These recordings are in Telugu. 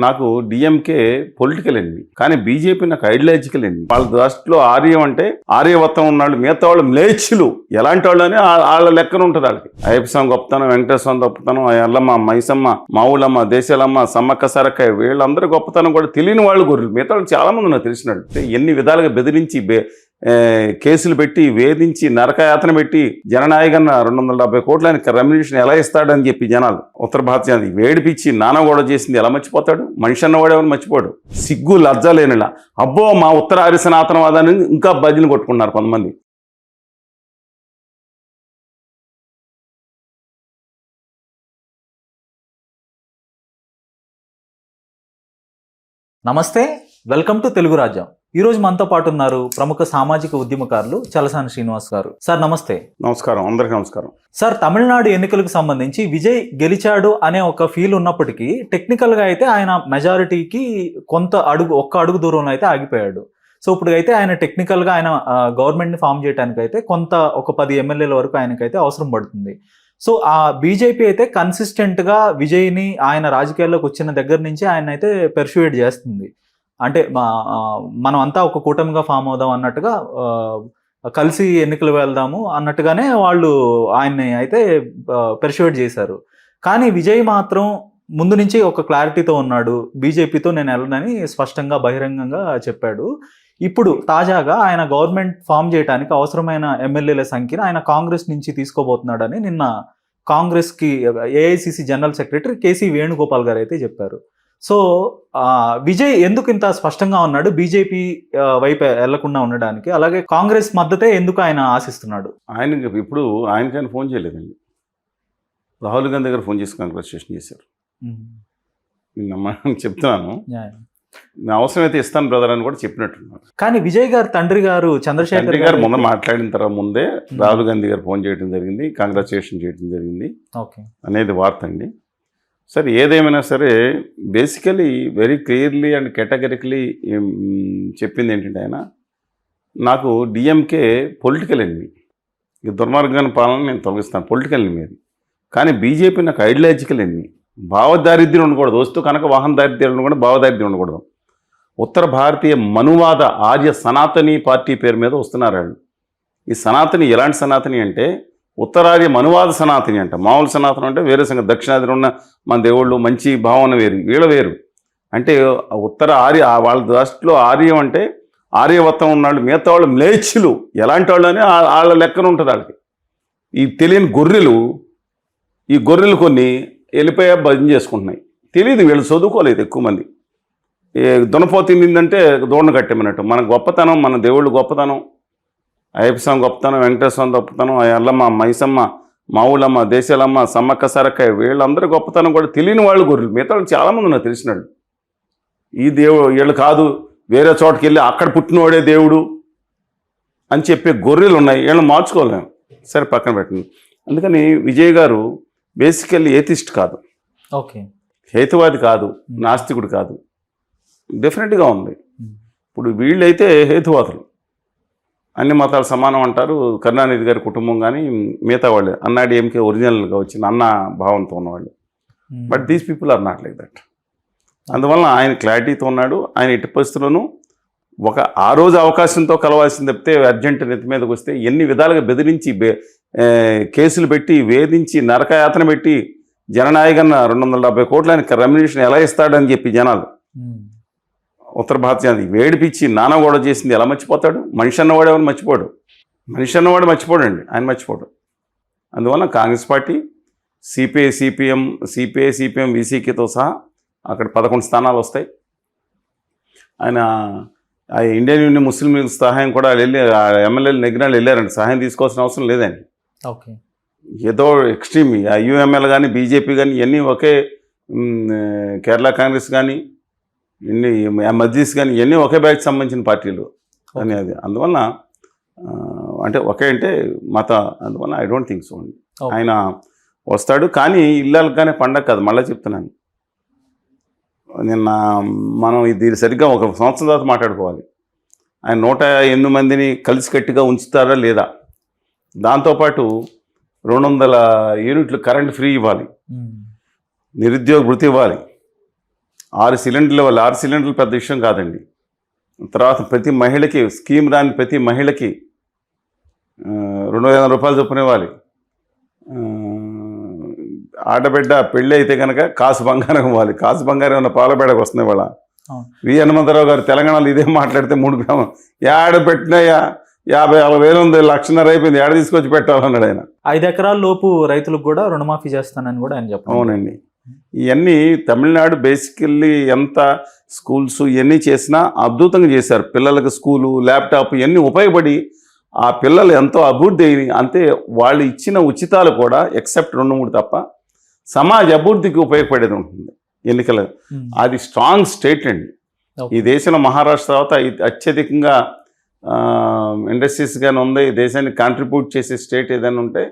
నాకు డిఎంకే పొలిటికల్ ఎనిమి, కానీ బీజేపీ నాకు ఐడియాలజికల్ ఎనిమి. వాళ్ళ దృష్టిలో ఆర్యం అంటే ఆర్యవత్తం ఉన్నాళ్ళు, మిగతా వాళ్ళు మ్లేచ్చులు ఎలాంటి వాళ్ళు అని వాళ్ళ లెక్కన ఉంటుంది. వాళ్ళకి అయ్యప్ప స్వామి గొప్పతనం, వెంకటేశ్వర స్వామి గొప్పతనం, ఎల్లమ్మ, మైసమ్మ, మావులమ్మ, దేశాలమ్మ, సమ్మక్క సారక్క, వీళ్ళందరూ గొప్పతనం కూడా తెలియని వాళ్ళు గొర్రెలు. మిగతా వాళ్ళు చాలా మంది నాకు తెలిసినట్టు ఎన్ని విధాలుగా బెదిరించి కేసులు పెట్టి వేధించి నరకయాతన పెట్టి జననాయకన్న 270 కోట్ల రెమ్యునరేషన్ ఎలా ఇస్తాడని చెప్పి జనాలు ఉత్తర భారతీయ వేడిపించి నానా గొడవ చేసింది ఎలా మర్చిపోతాడు? మనిషి అన్నవాడేమని మర్చిపోడు. సిగ్గు లజ్జ లేనిలా అబ్బో మా ఉత్తర ఆర్య సనాతనవాదాన్ని ఇంకా భజన కొట్టుకున్నారు కొంతమంది. నమస్తే, వెల్కమ్ టు తెలుగు రాజ్యం. ఈ రోజు మనతో పాటు ఉన్నారు ప్రముఖ సామాజిక ఉద్యమకారులు చలసాని శ్రీనివాస్ గారు. సార్ నమస్తే. నమస్కారం, అందరికీ నమస్కారం. సార్, తమిళనాడు ఎన్నికలకు సంబంధించి విజయ్ గెలిచాడు అనే ఒక ఫీల్ ఉన్నప్పటికీ టెక్నికల్ గా అయితే ఆయన మెజారిటీకి ఒక్క అడుగు దూరంలో అయితే ఆగిపోయాడు. సో ఇప్పుడు అయితే ఆయన టెక్నికల్ గా ఆయన గవర్నమెంట్ ని ఫామ్ చేయడానికి అయితే ఒక 10 ఎమ్మెల్యేల వరకు ఆయనకైతే అవసరం పడుతుంది. సో ఆ బీజేపీ అయితే కన్సిస్టెంట్ గా విజయ్ని ఆయన రాజకీయాల్లోకి వచ్చిన దగ్గర నుంచి ఆయన అయితే పెర్సుయేట్ చేస్తుంది. అంటే మనం అంతా ఒక కూటమిగా ఫామ్ అవుదాం అన్నట్టుగా, కలిసి ఎన్నికలు వెళ్దాము అన్నట్టుగానే వాళ్ళు ఆయన్ని అయితే పెర్సుయేట్ చేశారు. కానీ విజయ్ మాత్రం ముందు నుంచి ఒక క్లారిటీతో ఉన్నాడు. బీజేపీతో నేను వెళ్ళనని స్పష్టంగా బహిరంగంగా చెప్పాడు. ఇప్పుడు తాజాగా ఆయన గవర్నమెంట్ ఫామ్ చేయడానికి అవసరమైన ఎమ్మెల్యేల సంఖ్యను ఆయన కాంగ్రెస్ నుంచి తీసుకోబోతున్నాడని నిన్న కాంగ్రెస్కి ఏఐసిసి జనరల్ సెక్రటరీ కేసీ వేణుగోపాల్ గారు అయితే చెప్పారు. సో విజయ్ ఎందుకు ఇంత స్పష్టంగా ఉన్నాడు బీజేపీ వైపు వెళ్లకుండా ఉండడానికి? అలాగే కాంగ్రెస్ మద్దతే ఎందుకు ఆయన ఆశిస్తున్నాడు? ఇప్పుడు ఆయనకైనా ఫోన్ చేయలేదండి. రాహుల్ గాంధీ దగ్గర ఫోన్ చేసి కాంగ్రెస్టేషన్ చేశారు. చెప్తున్నాను, అవసరమైతే ఇస్తాను బ్రదర్ అని కూడా చెప్పినట్టున్నారు. కానీ విజయ్ గారు తండ్రి గారు చంద్రశేఖర్ గారు ముందు మాట్లాడిన తర్వాత ముందే రాహుల్ గాంధీ గారు ఫోన్ చేయడం జరిగింది, కాంగ్రాచులేషన్ చేయడం జరిగింది అనేది వార్త అండి. సరే, ఏదేమైనా సరే బేసికలీ వెరీ క్లియర్లీ అండ్ కేటగరికలీ చెప్పింది ఏంటంటే ఆయన నాకు డిఎంకే పొలిటికల్ ఎనిమి, ఈ దుర్మార్గాన్ని పాలన నేను తొలగిస్తాను, పొలిటికల్ ఎనిమి అది. కానీ బీజేపీ నాకు ఐడియాలజికల్ ఎనిమి. భావదారిద్ర్యం ఉండకూడదు, వస్తు కనుక వాహన దారిద్ర్యం ఉండకూడదు, భావదారిద్ర్యం ఉండకూడదు. ఉత్తర భారతీయ మనువాద ఆర్య సనాతని పార్టీ పేరు మీద వస్తున్నారు వాళ్ళు. ఈ సనాతని ఎలాంటి సనాతని అంటే ఉత్తరార్య మనువాద సనాతని అంట. మామూలు సనాతనం అంటే వేరే సంగతి, దక్షిణాదిలో ఉన్న మన దేవుళ్ళు మంచి భావన వేరు, వీళ్ళ వేరు. అంటే ఉత్తర ఆర్య వాళ్ళ దృష్టిలో ఆర్యం అంటే ఆర్యవత్తం ఉన్నాళ్ళు, మిగతా వాళ్ళు మ్లేచ్చులు ఎలాంటి వాళ్ళు అని వాళ్ళ లెక్కన ఉంటుంది వాళ్ళకి. ఈ తెలియని గొర్రెలు, ఈ గొర్రెలు కొన్ని వెళ్ళిపోయా భజన చేసుకుంటున్నాయి. తెలియదు, వీళ్ళు చదువుకోలేదు ఎక్కువ మంది. దునపోతిందంటే దూడను కట్టేమన్నట్టు. మన గొప్పతనం, మన దేవుళ్ళు గొప్పతనం, అయ్యప్ప స్వామి గొప్పతనం, వెంకటేశ్వర స్వామి గొప్పతనం, ఎల్లమ్మ, మైసమ్మ, మావులమ్మ, దేశాలమ్మ, సమ్మక్క సారక్క, వీళ్ళందరూ గొప్పతనం కూడా తెలియని వాళ్ళు గొర్రెలు. మిగతా వాళ్ళు చాలామంది నాకు తెలిసినాడు. ఈ దేవుడు వీళ్ళు కాదు, వేరే చోటుకి వెళ్ళి అక్కడ పుట్టినవాడే దేవుడు అని చెప్పే గొర్రెలు ఉన్నాయి. వీళ్ళని మార్చుకోలేము. సరే, పక్కన పెట్టండి. అందుకని విజయ్ గారు బేసికల్లీ ఏథిస్ట్ కాదు, హేతువాది కాదు, నాస్తికుడు కాదు, డెఫినెట్గా ఉంది. ఇప్పుడు వీళ్ళైతే హేతువాదులు, అన్ని మతాలు సమానం అంటారు. కరుణానిధి గారి కుటుంబం కానీ మిగతా వాళ్ళు అన్నాడీఎంకే ఒరిజినల్గా వచ్చిన అన్న భావంతో ఉన్నవాళ్ళు. But these people are not like that. అందువలన ఆయన క్లారిటీతో ఉన్నాడు. ఆయన ఎట్టి పరిస్థితుల్లోనూ ఆ రోజు అవకాశంతో కలవాల్సింది తప్పితే అర్జెంట్ నెత్తి మీదకి వస్తే ఎన్ని విధాలుగా బెదిరించి కేసులు పెట్టి వేధించి నరకయాతన పెట్టి జననాయకన్న 270 కోట్ల రెమ్యునరేషన్ ఎలా ఇస్తాడని చెప్పి జనాలు ఉత్తర భారతీయ వేడిపించి నానా గొడవ చేసింది ఎలా మర్చిపోతాడు? మనిషి అన్నవాడేమని మర్చిపోడు. మనిషి అన్నవాడు మర్చిపోడండి, ఆయన మర్చిపోడు. అందువల్ల కాంగ్రెస్ పార్టీ, సిపిఐ సిపిఎం వీసీకేతో సహా అక్కడ 11 స్థానాలు వస్తాయి. ఆయన ఇండియన్ యూనియన్ ముస్లిం లీగ్ సహాయం కూడా వెళ్ళి ఎమ్మెల్యేలు నెగ్గినాళ్ళు వెళ్ళారండి. సహాయం తీసుకోవాల్సిన అవసరం లేదండి. ఏదో ఎక్స్ట్రీమ్ యూఎంఎల్ కానీ బీజేపీ కానీ ఇవన్నీ ఒకే, కేరళ కాంగ్రెస్ కానీ ఇన్ని మజ్లిస్ కానీ ఇవన్నీ ఒకే బ్యాచ్ సంబంధించిన పార్టీలు అని అది. అందువల్ల అంటే ఒకే అంటే మత, అందువల్ల ఐ డోంట్ థింక్ సో అండి. ఆయన వస్తాడు, కానీ ఇళ్ళకి కానీ పండగ కాదు. మళ్ళీ చెప్తున్నాను, నిన్న మనం ఇది సరిగ్గా ఒక సంవత్సరం తర్వాత మాట్లాడుకోవాలి. ఆయన 108 మందిని కలిసికట్టుగా ఉంచుతారా లేదా, దాంతోపాటు 200 యూనిట్లు కరెంట్ ఫ్రీ ఇవ్వాలి, నిరుద్యోగ భృతి ఇవ్వాలి, 6 సిలిండర్ల వల్ల 6 సిలిండర్లు పెద్ద విషయం కాదండి. తర్వాత ప్రతి మహిళకి స్కీమ్ రాని ప్రతి మహిళకి 200 రూపాయలు చొప్పున ఇవ్వాలి. ఆడబిడ్డ పెళ్ళి అయితే కనుక కాసు బంగారం ఇవ్వాలి. కాసు బంగారం ఉన్న పాలబేడకు వస్తున్నాయి వాళ్ళ. వి హనుమంతరావు గారు తెలంగాణలో ఇదే మాట్లాడితే 3 గ్రామం ఏడ పెట్టినాయా 50,000 ఉంది, 1,50,000 అయిపోయింది, ఏడ తీసుకొచ్చి పెట్టాలన్నాడు ఆయన. 5 ఎకరాల లోపు రైతులకు కూడా రుణమాఫీ చేస్తానని కూడా ఆయన చెప్పారు. అవునండి. ఇవన్నీ తమిళనాడు బేసికల్లీ ఎంత స్కూల్స్ ఇవన్నీ చేసినా అద్భుతంగా చేశారు. పిల్లలకు స్కూలు, ల్యాప్టాప్ ఇవన్నీ ఉపయోగపడి ఆ పిల్లలు ఎంతో అభివృద్ధి అయ్యి, అంతే వాళ్ళు ఇచ్చిన ఉచితాలు కూడా ఎక్సెప్ట్ 2-3 తప్ప సమాజ అభివృద్ధికి ఉపయోగపడేది ఉంటుంది ఎన్నికలు. అది స్ట్రాంగ్ స్టేట్ అండి. ఈ దేశంలో మహారాష్ట్ర తర్వాత అత్యధికంగా ఇండస్ట్రీస్ గానే ఉంది. ఈ దేశాన్ని కాంట్రిబ్యూట్ చేసే స్టేట్ ఏదైనా ఉంటే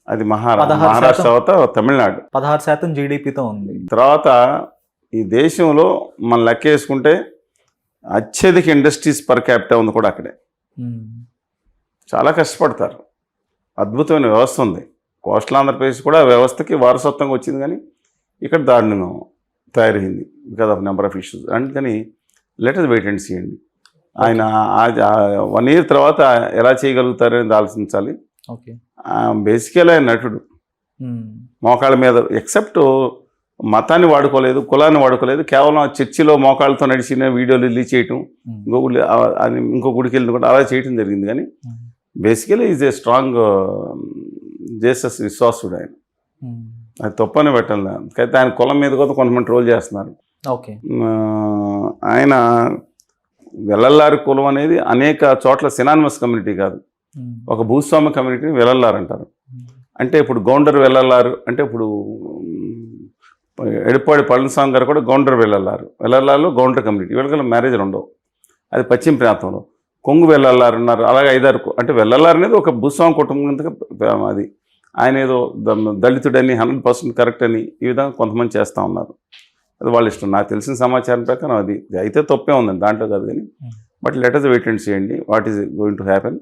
అది మహారాష్ట్ర తర్వాత తమిళనాడు. 16% జీడిపితో ఉంది. తర్వాత ఈ దేశంలో మనం లెక్క వేసుకుంటే అత్యధిక ఇండస్ట్రీస్ పర్ క్యాపిటల్ ఉంది కూడా అక్కడే. చాలా కష్టపడతారు. అద్భుతమైన వ్యవస్థ ఉంది. కోస్టల్ ఆంధ్రప్రదేశ్ కూడా వ్యవస్థకి వారసత్వంగా వచ్చింది, కానీ ఇక్కడ దారుణంగా తయారైంది because of number of issues. అందుకని లెటర్ వెయిట్ అండ్ సీ అండి. ఆయన 1 year తర్వాత ఎలా చేయగలుగుతారనేది ఆలోచించాలి. బేసికల్ ఆయన నటుడు, మోకాళ్ళ మీద ఎక్సెప్ట్ మతాన్ని వాడుకోలేదు, కులాన్ని వాడుకోలేదు, కేవలం చర్చిలో మోకాళ్ళతో నడిచిన వీడియోలు రిలీజ్ చేయటం, ఇంకో గుడికి వెళ్ళిన కూడా అలా చేయటం జరిగింది. కానీ basically is a strong Jesus విశ్వాసుడు ఆయన. అది తప్పని పెట్టాలి. అయితే ఆయన కులం మీద కూడా కొంతమంది ట్రోల్ చేస్తున్నారు. ఆయన వెల్లల్లారి కులం అనేది అనేక చోట్ల సినానిమస్ కమ్యూనిటీ కాదు, ఒక భూస్వామ్య కమ్యూనిటీని వెల్లల్లారు అంటారు. అంటే ఇప్పుడు గౌండర్ వెల్లల్లారు అంటే ఇప్పుడు ఎడప్పాడి పళనిస్వామి గారు కూడా గౌండర్ వెల్లల్లారులో గౌండర్ కమ్యూనిటీ, వీళ్ళకి మ్యారేజ్లు ఉండవు. అది పశ్చిమ ప్రాంతంలో. కొంగు వెల్లల్లారు ఉన్నారు. అలాగే 5-6 అంటే వెల్లల్లారు అనేది ఒక భూస్వామి కుటుంబం. అది ఆయన ఏదో దళితుడని 100% కరెక్ట్ అని ఈ విధంగా కొంతమంది చేస్తూ ఉన్నారు. అది వాళ్ళ ఇష్టం. నాకు తెలిసిన సమాచారం ప్రకారం అది అయితే తప్పే ఉందండి, దాంట్లో కాదు. కానీ బట్ లెటర్స్ వెయిట్ అండ్ చేయండి what is going to happen.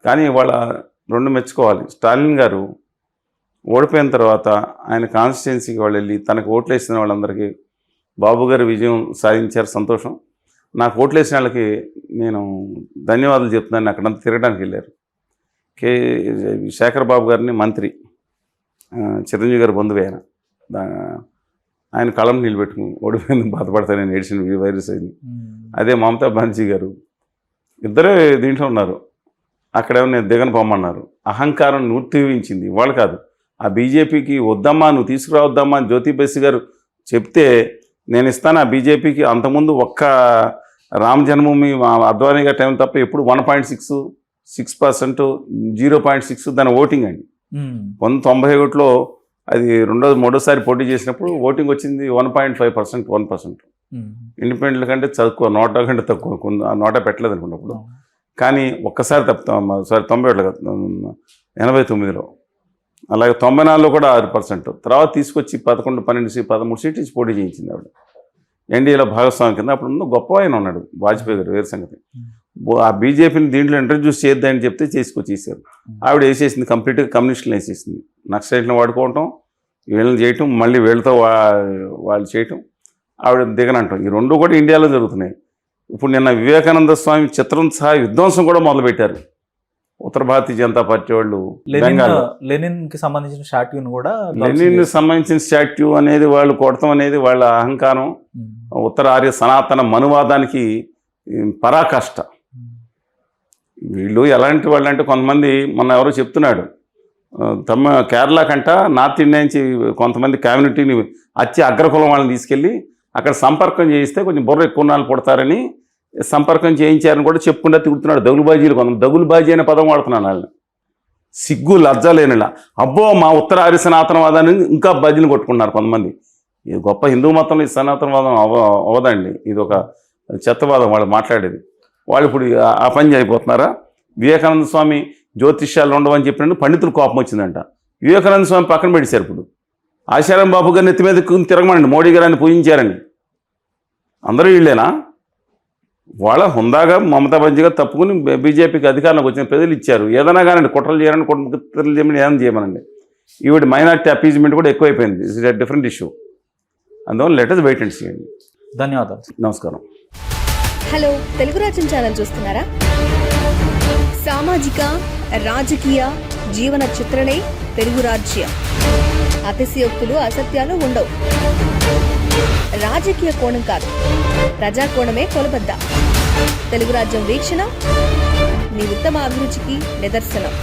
కానీ వాళ్ళ 2 మెచ్చుకోవాలి. స్టాలిన్ గారు ఓడిపోయిన తర్వాత ఆయన కాన్స్టిట్యున్సీకి వాళ్ళు వెళ్ళి తనకు ఓట్లు వేసిన వాళ్ళందరికీ బాబు గారు విజయం సాధించారు, సంతోషం, నాకు ఓట్లు వేసిన వాళ్ళకి నేను ధన్యవాదాలు చెప్తున్నాను అక్కడంతా తిరగడానికి వెళ్ళారు. శేఖర్ బాబు గారిని మంత్రి, చిరంజీవి గారు బంధువే ఆయన కళం నిలబెట్టుకుని ఓడిపోయింది బాధపడతానని ఏడ్చిన వైరస్ అయింది. అదే మమతా బెనర్జీ గారు ఇద్దరే దీంట్లో ఉన్నారు. అక్కడేమో నేను దిగను పొమ్మన్నారు. అహంకారం నూర్తివించింది. ఇవాళ కాదు, ఆ బీజేపీకి వద్దమ్మా నువ్వు తీసుకురావద్దమ్మా అని జ్యోతి బసు గారు చెప్తే నేను ఇస్తాను ఆ బీజేపీకి. అంతకుముందు ఒక్క రామ్ జన్మభూమి అద్వానీ గారి టైం తప్ప ఎప్పుడు 1.6% 0.6 దాని ఓటింగ్ అండి. 1991లో అది మూడోసారి పోటీ చేసినప్పుడు ఓటింగ్ వచ్చింది 1.5%, 1%. ఇండిపెండెంట్ కంటే తక్కువ, 100 కంటే తక్కువ, 100 పెట్టలేదు అనుకున్నప్పుడు. కానీ ఒక్కసారి తప్పుతాం, సారీ 91 కాదు 89లో, అలాగే 94లో కూడా 6%. తర్వాత తీసుకొచ్చి 11, 12, 13 సీట్లు ఇచ్చి పోటీ చేయించింది ఆవిడ ఎన్డీఏలో భాగస్వామి కింద. అప్పుడు గొప్ప ఆయన ఉన్నాడు వాజ్పేయి గారు, వేరే సంగతి. ఆ బీజేపీని దీంట్లో ఇంట్రడ్యూస్ చేద్దామని చెప్తే చేసుకొచ్చేసారు. ఆవిడ వేసేసింది కంప్లీట్గా, కమ్యూనిస్టులు వేసేసింది. నక్సలైట్లను వాడుకోవటం, వీళ్ళని చేయటం, మళ్ళీ వీళ్ళతో వాళ్ళు చేయటం, ఆవిడ దిగనంటాం. ఈ 2 కూడా ఇండియాలో జరుగుతున్నాయి. ఇప్పుడు నిన్న వివేకానంద స్వామి చిత్రం సహా విధ్వంసం కూడా మొదలుపెట్టారు ఉత్తర భారతీయ జనతా పార్టీ వాళ్ళు. లెనిన్కి సంబంధించిన స్టాట్యూని కూడా, లెనిన్ సంబంధించిన స్టాట్యూ అనేది వాళ్ళు కొడతాం అనేది వాళ్ళ అహంకారం. ఉత్తర ఆర్య సనాతన మనువాదానికి పరాకాష్ట. వీళ్ళు ఎలాంటి వాళ్ళు అంటే, కొంతమంది మొన్న ఎవరో చెప్తున్నాడు, కేరళ కంట నార్త్ ఇండియా నుంచి కొంతమంది కమ్యూనిటీని అగ్రకులం వాళ్ళని తీసుకెళ్ళి అక్కడ సంపర్కం చేయిస్తే కొంచెం బుర్ర ఎక్కువ నాళ్ళు పుడతారని సంపర్కం చేయించారని కూడా చెప్పుకుంటూ తిరుగుతున్నాడు. దగులుబాజీలు, కొంతమంది దగులుబాజీ అనే పదం వాడుతున్నాను వాళ్ళని. సిగ్గు లజ్జ లేనిలా. అబ్బో మా ఉత్తర ఆర్య సనాతనవాదాన్ని ఇంకా బజీలు కొట్టుకున్నారు కొంతమంది. ఇది గొప్ప హిందూ మతంలో ఈ సనాతనవాదం అవదండి, ఇది ఒక చెత్తవాదం వాళ్ళు మాట్లాడేది. వాళ్ళు ఇప్పుడు ఆ పని అయిపోతున్నారా? వివేకానంద స్వామి జ్యోతిష్యాలు ఉండవని చెప్పినట్టు పండితులు కోపం వచ్చిందంట. వివేకానంద స్వామి పక్కన పెట్టేశారు. ఇప్పుడు ఆశారాం బాబు గారిని నెత్తి మీద తిరగమనండి, మోడీ గారిని పూజించారని. అందరూ వీళ్ళేనా? వాళ్ళ హుందాగా మమతా బెనర్జీ గారు తప్పుకుని బీజేపీకి అధికారంలోకి వచ్చిన ప్రజలు ఇచ్చారు. ఏదైనా కానీ కుట్రలు చేయాలని, కుట్రలు చేయమని ఏదైనా చేయమనండి. ఈవిడ మైనార్టీ అపీజ్మెంట్ కూడా ఎక్కువైపోయింది. It's a different issue. అందువల్ల లెటర్స్ వెయిట్ అండ్ సీ అండి. ధన్యవాదాలు. నమస్కారం. హలో, తెలుగు రాజ్యం ఛానల్ చూస్తున్నారా? సామాజిక రాజకీయ జీవన చిత్రణే తెలుగు రాజ్యం. అతిశయోక్తులు అసత్యాలు ఉండవు. రాజకీయ కోణం కాదు, ప్రజా కోణమే కొలబద్ద. తెలుగు రాజ్యం వీక్షణ మీ ఉత్తమ అభిరుచికి నిదర్శనం.